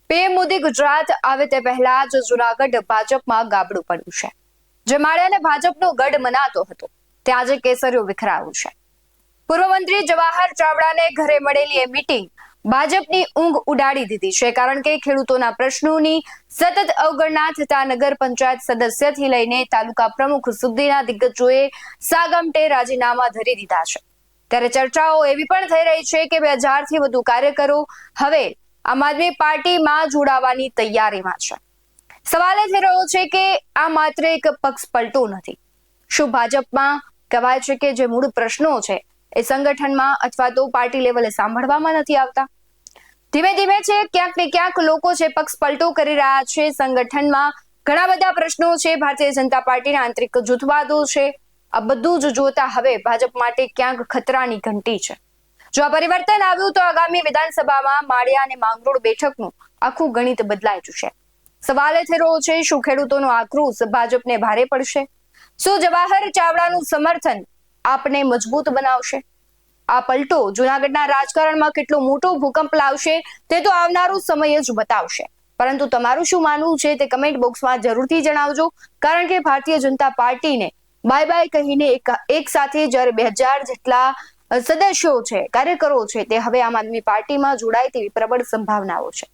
PM Modi Gujarat આવે તે પહેલા જ જુનાગઢ ભાજપમાં ગાબડું પડ્યું છે. જે માળિયાને ભાજપનો ગઢ મનાતો હતો તે આજે કેસરીઓ વિખરાયું છે. પૂર્વ મંત્રી જવાહર ચાવડાને ઘરે મળેલી એ મીટિંગ ભાજપની ઊંઘ ઉડાડી દીધી છે. કારણ કે ખેડૂતોના પ્રશ્નોની સતત અવગણના થતા નગર પંચાયત સદસ્યથી લઈને તાલુકા પ્રમુખ સુધીના દિગ્ગજોએ સાગમટે રાજીનામા ધરી દીધા છે. ત્યારે ચર્ચાઓ એવી પણ થઈ રહી છે કે 2000 થી વધુ કાર્યકરો હવે આમ આદમી પાર્ટીમાં જોડાવાની તૈયારીમાં છે. સવાલ એ થઈ રહ્યો છે કે આ માત્ર એક પક્ષ પલટો નથી. શું ભાજપમાં કહેવાય છે કે જે મૂળ પ્રશ્નો છે એ સંગઠનમાં અથવા તો પાર્ટી લેવલે સાંભળવામાં નથી આવતા? ધીમે ધીમે છે ક્યાંક ને ક્યાંક લોકો છે પક્ષ પલટો કરી રહ્યા છે. સંગઠનમાં ઘણા બધા પ્રશ્નો છે. ભારતીય જનતા પાર્ટીના આંતરિક જૂથવાદો છે. આ બધું જ જોતા હવે ભાજપ માટે ક્યાંક ખતરાની ઘંટી છે. જો આ પરિવર્તન આવ્યું તો આગામી વિધાનસભામાં માળિયા અને માંગરોળ બેઠકનું આખું ગણિત બદલાઈ જશે. સવાલ એ થઈ રહ્યો છે, શું ખેડૂતોનો આક્રોશ ભાજપને ભારે પડશે? શું જવાહર ચાવડાનું સમર્થન આપને મજબૂત બનાવશે? આ પલટો જૂનાગઢના રાજકારણમાં કેટલો મોટો ભૂકંપ લાવશે તે તો આવનારો સમય જ બતાવશે. પરંતુ તમારું શું માનવું છે તે કમેન્ટ બોક્સમાં જરૂરથી જણાવજો. કારણ કે ભારતીય જનતા પાર્ટીને બાય બાય કહીને એક સાથે જ્યારે 2000 જેટલા સદસ્યો છે, કાર્યકરો છે, તે હવે આમ આદમી પાર્ટીમાં જોડાય તેવી પ્રબળ સંભાવનાઓ છે.